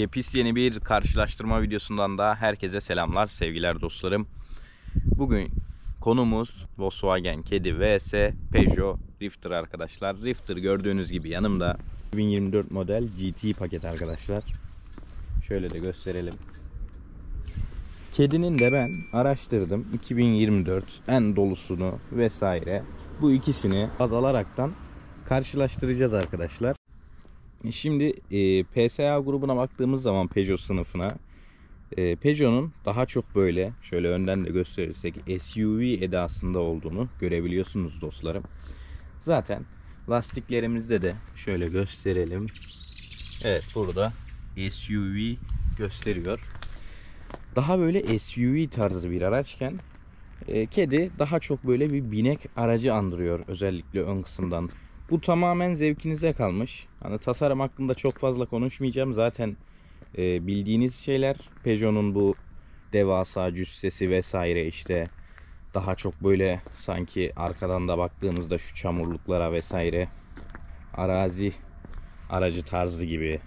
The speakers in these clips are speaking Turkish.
Yepyeni bir karşılaştırma videosundan da herkese selamlar, sevgiler dostlarım. Bugün konumuz Volkswagen Caddy vs Peugeot Rifter arkadaşlar. Rifter gördüğünüz gibi yanımda 2024 model GT paket arkadaşlar. Şöyle de gösterelim. Caddy'nin de ben araştırdım. 2024 en dolusunu vesaire. Bu ikisini baz alaraktan karşılaştıracağız arkadaşlar. Şimdi PSA grubuna baktığımız zaman Peugeot sınıfına Peugeot'un daha çok böyle şöyle önden de gösterirsek SUV edasında olduğunu görebiliyorsunuz dostlarım. Zaten lastiklerimizde de şöyle gösterelim. Evet, burada SUV gösteriyor. Daha böyle SUV tarzı bir araçken Caddy daha çok böyle bir binek aracı andırıyor, özellikle ön kısımdan. Bu tamamen zevkinize kalmış. Hani tasarım hakkında çok fazla konuşmayacağım. Zaten bildiğiniz şeyler. Peugeot'un bu devasa cüssesi vesaire, işte daha çok böyle sanki arkadan da baktığınızda şu çamurluklara vesaire arazi aracı tarzı gibi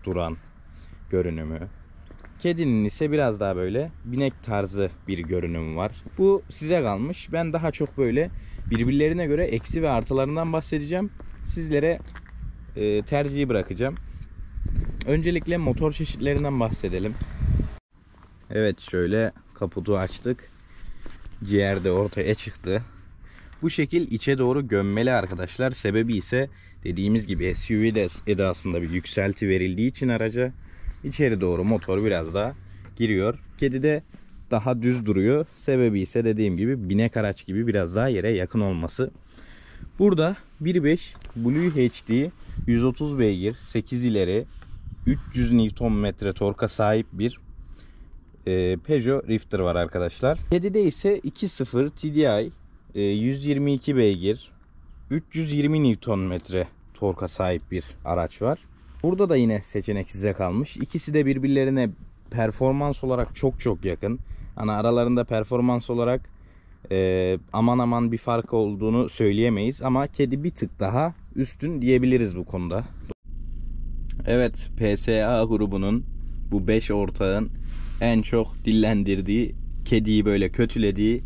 duran görünümü. Caddy'nin ise biraz daha böyle binek tarzı bir görünüm var. Bu size kalmış. Ben daha çok böyle birbirlerine göre eksi ve artılarından bahsedeceğim. Sizlere tercihi bırakacağım. Öncelikle motor çeşitlerinden bahsedelim. Evet, şöyle kaputu açtık. Ciğer de ortaya çıktı. Bu şekil içe doğru gömmeli arkadaşlar. Sebebi ise dediğimiz gibi SUV edasında bir yükselti verildiği için araca içeri doğru motor biraz daha giriyor. Caddy'de daha düz duruyor. Sebebi ise dediğim gibi binek araç gibi biraz daha yere yakın olması. Burada 1.5 Blue HD 130 beygir 8 ileri 300 Nm torka sahip bir Peugeot Rifter var arkadaşlar. Caddy'de ise 2.0 TDI 122 beygir 320 Nm torka sahip bir araç var. Burada da yine seçenek size kalmış. İkisi de birbirlerine performans olarak çok yakın. Hani aralarında performans olarak aman aman bir fark olduğunu söyleyemeyiz. Ama Caddy bir tık daha üstün diyebiliriz bu konuda. Evet, PSA grubunun bu 5 ortağın en çok dillendirdiği, Caddy'yi böyle kötülediği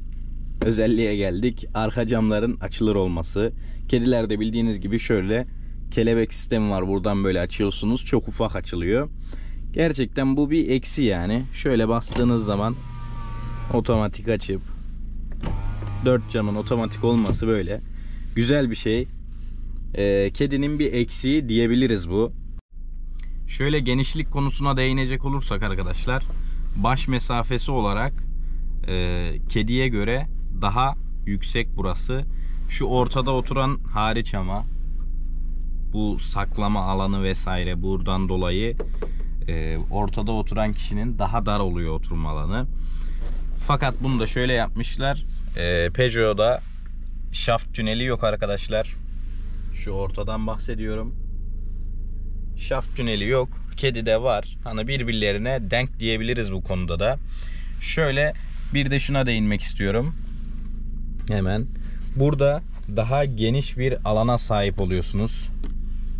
özelliğe geldik. Arka camların açılır olması. Caddy'lerde bildiğiniz gibi şöyle kelebek sistemi var. Buradan böyle açıyorsunuz. Çok ufak açılıyor. Gerçekten bu bir eksi yani. Şöyle bastığınız zaman otomatik açıp 4 camın otomatik olması böyle güzel bir şey. Caddy'nin bir eksiği diyebiliriz bu. Şöyle genişlik konusuna değinecek olursak arkadaşlar, baş mesafesi olarak Caddy'ye göre daha yüksek burası. Şu ortada oturan hariç ama bu saklama alanı vesaire buradan dolayı ortada oturan kişinin daha dar oluyor oturma alanı. Fakat bunu da şöyle yapmışlar. Peugeot'da şaft tüneli yok arkadaşlar. Şu ortadan bahsediyorum. Şaft tüneli yok. Caddy'de var. Hani birbirlerine denk diyebiliriz bu konuda da. Şöyle bir de şuna değinmek istiyorum. Hemen. Burada daha geniş bir alana sahip oluyorsunuz.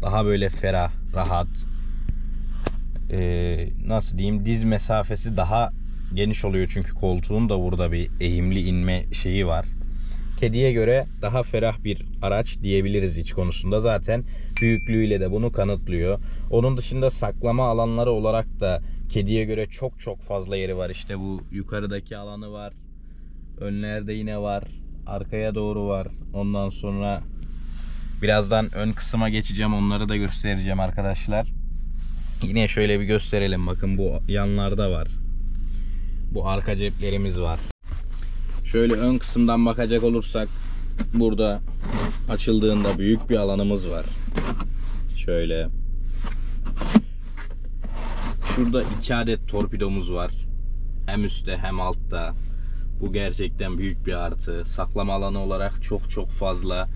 Daha böyle ferah, rahat. Nasıl diyeyim? Diz mesafesi daha geniş oluyor çünkü koltuğun da burada bir eğimli inme şeyi var. Caddy'ye göre daha ferah bir araç diyebiliriz iç konusunda. Zaten büyüklüğüyle de bunu kanıtlıyor. Onun dışında saklama alanları olarak da Caddy'ye göre çok fazla yeri var. İşte bu yukarıdaki alanı var. Önlerde yine var. Arkaya doğru var. Ondan sonra birazdan ön kısma geçeceğim. Onları da göstereceğim arkadaşlar. Yine şöyle bir gösterelim. Bakın bu yanlarda var. Bu arka ceplerimiz var. Şöyle ön kısımdan bakacak olursak burada açıldığında büyük bir alanımız var. Şöyle. Şurada 2 adet torpidomuz var. Hem üstte hem altta. Bu gerçekten büyük bir artı. Saklama alanı olarak çok fazla.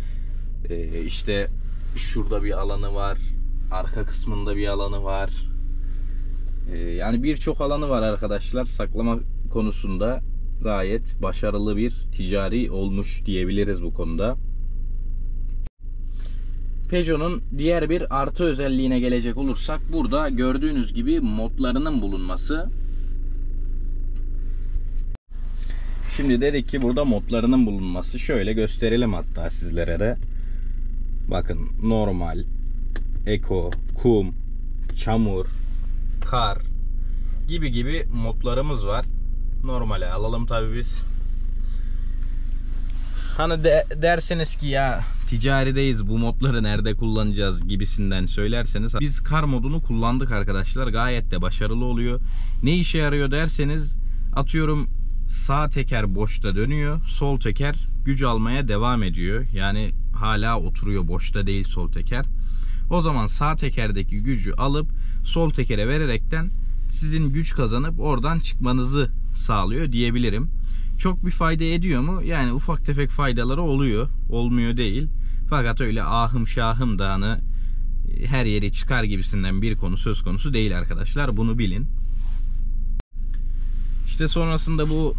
İşte şurada bir alanı var. Arka kısmında bir alanı var. Yani birçok alanı var arkadaşlar. Saklama konusunda gayet başarılı bir ticari olmuş diyebiliriz bu konuda. Peugeot'un diğer bir artı özelliğine gelecek olursak, burada gördüğünüz gibi modlarının bulunması. Şimdi dedik ki burada modlarının bulunması. Şöyle gösterelim hatta sizlere de. Bakın, normal, eko, kum, çamur, kar gibi modlarımız var. Normale alalım tabii biz. Hani derseniz ki ya ticarideyiz, bu modları nerede kullanacağız gibisinden söylerseniz, biz kar modunu kullandık arkadaşlar. Gayet de başarılı oluyor. Ne işe yarıyor derseniz, atıyorum sağ teker boşta dönüyor, sol teker güç almaya devam ediyor. Yani hala oturuyor, boşta değil sol teker. O zaman sağ tekerdeki gücü alıp sol tekere vererekten sizin güç kazanıp oradan çıkmanızı sağlıyor diyebilirim. Çok bir fayda ediyor mu? Yani ufak tefek faydaları oluyor. Olmuyor değil. Fakat öyle ahım şahım da hani her yeri çıkar gibisinden bir konu söz konusu değil arkadaşlar. Bunu bilin. İşte sonrasında bu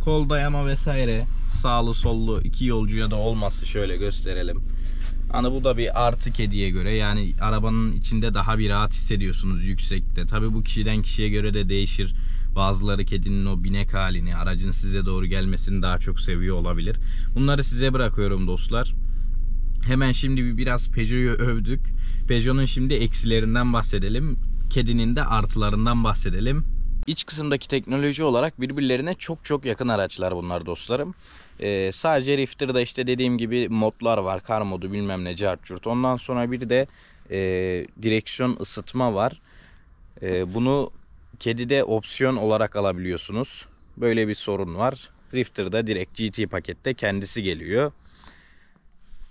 kol dayama vesaire, sağlı sollu iki yolcuya da olması, şöyle gösterelim. Hani bu da bir artı kediye göre, yani arabanın içinde daha bir rahat hissediyorsunuz yüksekte. Tabi bu kişiden kişiye göre de değişir. Bazıları kedinin o binek halini, aracın size doğru gelmesini daha çok seviyor olabilir. Bunları size bırakıyorum dostlar. Hemen şimdi biraz Peugeot'u övdük. Peugeot'un şimdi eksilerinden bahsedelim. Kedinin de artılarından bahsedelim. İç kısımdaki teknoloji olarak birbirlerine çok yakın araçlar bunlar dostlarım. Sadece Rifter'da işte dediğim gibi modlar var. Kar modu, bilmem ne, cart curt. Ondan sonra bir de direksiyon ısıtma var. Bunu kedide opsiyon olarak alabiliyorsunuz. Böyle bir sorun var. Rifter'da direkt GT pakette kendisi geliyor.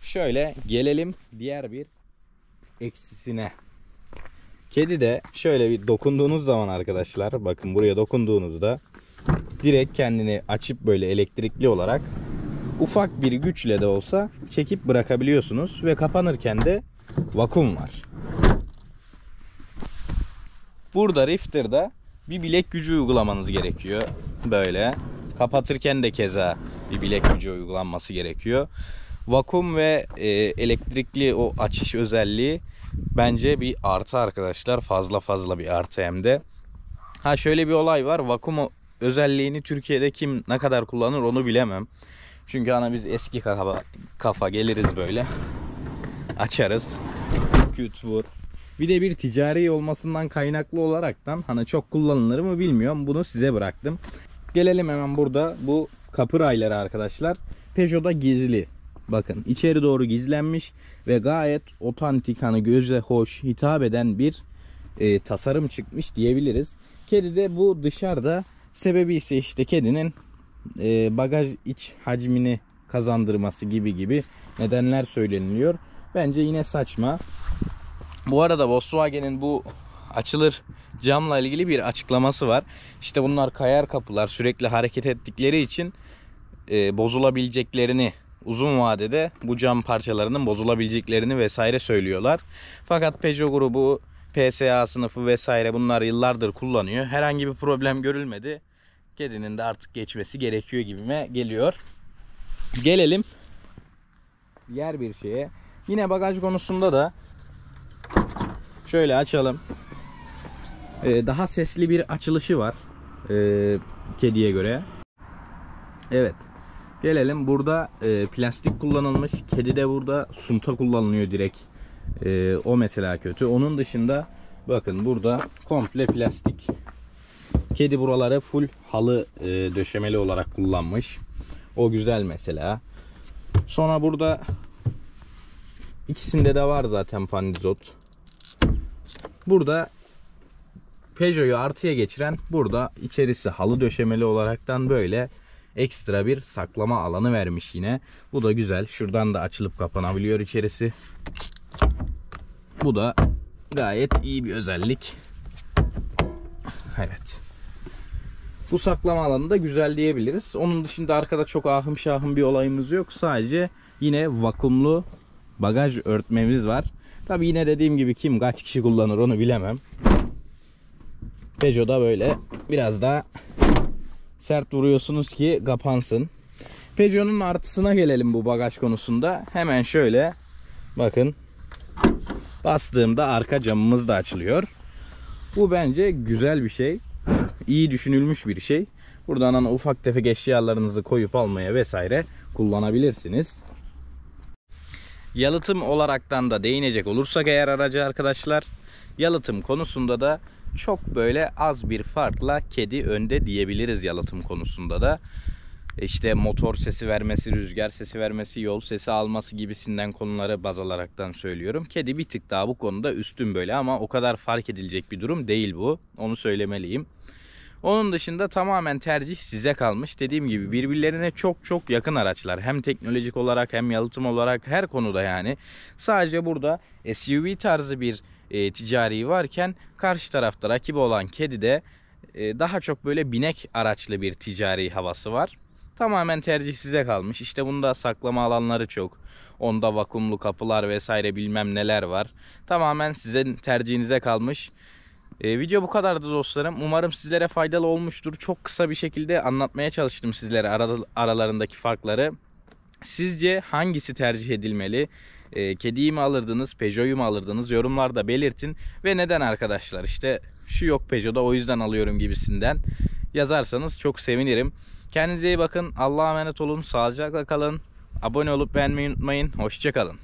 Şöyle gelelim diğer bir eksisine. Kedide şöyle bir dokunduğunuz zaman arkadaşlar, bakın buraya dokunduğunuzda direkt kendini açıp böyle elektrikli olarak ufak bir güçle de olsa çekip bırakabiliyorsunuz ve kapanırken de vakum var. Burada Rifter'da bir bilek gücü uygulamanız gerekiyor. Böyle kapatırken de keza bir bilek gücü uygulanması gerekiyor. Vakum ve elektrikli o açış özelliği bence bir artı arkadaşlar. Fazla bir artı hem de. Ha, şöyle bir olay var. Vakum özelliğini Türkiye'de kim ne kadar kullanır onu bilemem. Çünkü hani biz eski kafa geliriz böyle. Açarız. Küt vur. Bir de bir ticari olmasından kaynaklı olaraktan hani çok kullanılır mı bilmiyorum. Bunu size bıraktım. Gelelim hemen burada bu kapı rayları arkadaşlar. Peugeot'da gizli. Bakın, içeri doğru gizlenmiş ve gayet otantik, hani göze hoş, hitap eden bir tasarım çıkmış diyebiliriz. Kedide bu dışarıda, sebebi ise işte kedinin bagaj iç hacmini kazandırması gibi nedenler söyleniliyor. Bence yine saçma. Bu arada Volkswagen'in bu açılır camla ilgili bir açıklaması var. İşte bunlar kayar kapılar, sürekli hareket ettikleri için bozulabileceklerini, uzun vadede bu cam parçalarının bozulabileceklerini vesaire söylüyorlar. Fakat Peugeot grubu, PSA sınıfı vesaire bunlar yıllardır kullanıyor. Herhangi bir problem görülmedi. Kedinin de artık geçmesi gerekiyor gibime geliyor. Gelelim diğer bir şeye. Yine bagaj konusunda da şöyle açalım. Daha sesli bir açılışı var kediye göre. Evet. Gelelim, burada plastik kullanılmış. Kedide burada sunta kullanılıyor direkt. O mesela kötü. Onun dışında bakın burada komple plastik. Kedi buraları full halı döşemeli olarak kullanmış. O güzel mesela. Sonra burada ikisinde de var zaten pandizot. Burada Peugeot'u artıya geçiren, burada içerisi halı döşemeli olaraktan böyle ekstra bir saklama alanı vermiş yine. Bu da güzel. Şuradan da açılıp kapanabiliyor içerisi. Bu da gayet iyi bir özellik. Evet. Bu saklama alanı da güzel diyebiliriz. Onun dışında arkada çok ahım şahım bir olayımız yok. Sadece yine vakumlu bagaj örtmemiz var. Tabi yine dediğim gibi kim kaç kişi kullanır onu bilemem. Peugeot'da böyle biraz daha sert vuruyorsunuz ki kapansın. Peugeot'un artısına gelelim bu bagaj konusunda. Hemen şöyle Bakın, bastığımda arka camımız da açılıyor. Bu bence güzel bir şey. İyi düşünülmüş bir şey. Buradan hani ufak tefek eşyalarınızı koyup almaya vesaire kullanabilirsiniz. Yalıtım olaraktan da değinecek olursak eğer aracı arkadaşlar, yalıtım konusunda da çok böyle az bir farkla kedi önde diyebiliriz yalıtım konusunda da. İşte motor sesi vermesi, rüzgar sesi vermesi, yol sesi alması gibisinden konuları baz alaraktan söylüyorum. Kedi bir tık daha bu konuda üstün böyle, ama o kadar fark edilecek bir durum değil bu. Onu söylemeliyim. Onun dışında tamamen tercih size kalmış. Dediğim gibi birbirlerine çok çok yakın araçlar. Hem teknolojik olarak hem yalıtım olarak, her konuda yani. Sadece burada SUV tarzı bir ticari varken karşı tarafta rakibi olan Kedi'de daha çok böyle binek araçlı bir ticari havası var. Tamamen tercih size kalmış. İşte bunda saklama alanları çok. Onda vakumlu kapılar vesaire bilmem neler var. Tamamen sizin tercihinize kalmış. Video bu kadardı dostlarım. Umarım sizlere faydalı olmuştur. Çok kısa bir şekilde anlatmaya çalıştım sizlere aralarındaki farkları. Sizce hangisi tercih edilmeli? Kediyi mi alırdınız, Peugeot'u mu alırdınız? Yorumlarda belirtin. Ve neden arkadaşlar? İşte şu yok Peugeot'da, o yüzden alıyorum gibisinden yazarsanız çok sevinirim. Kendinize iyi bakın. Allah'a emanet olun. Sağlıcakla kalın. Abone olup beğenmeyi unutmayın. Hoşça kalın.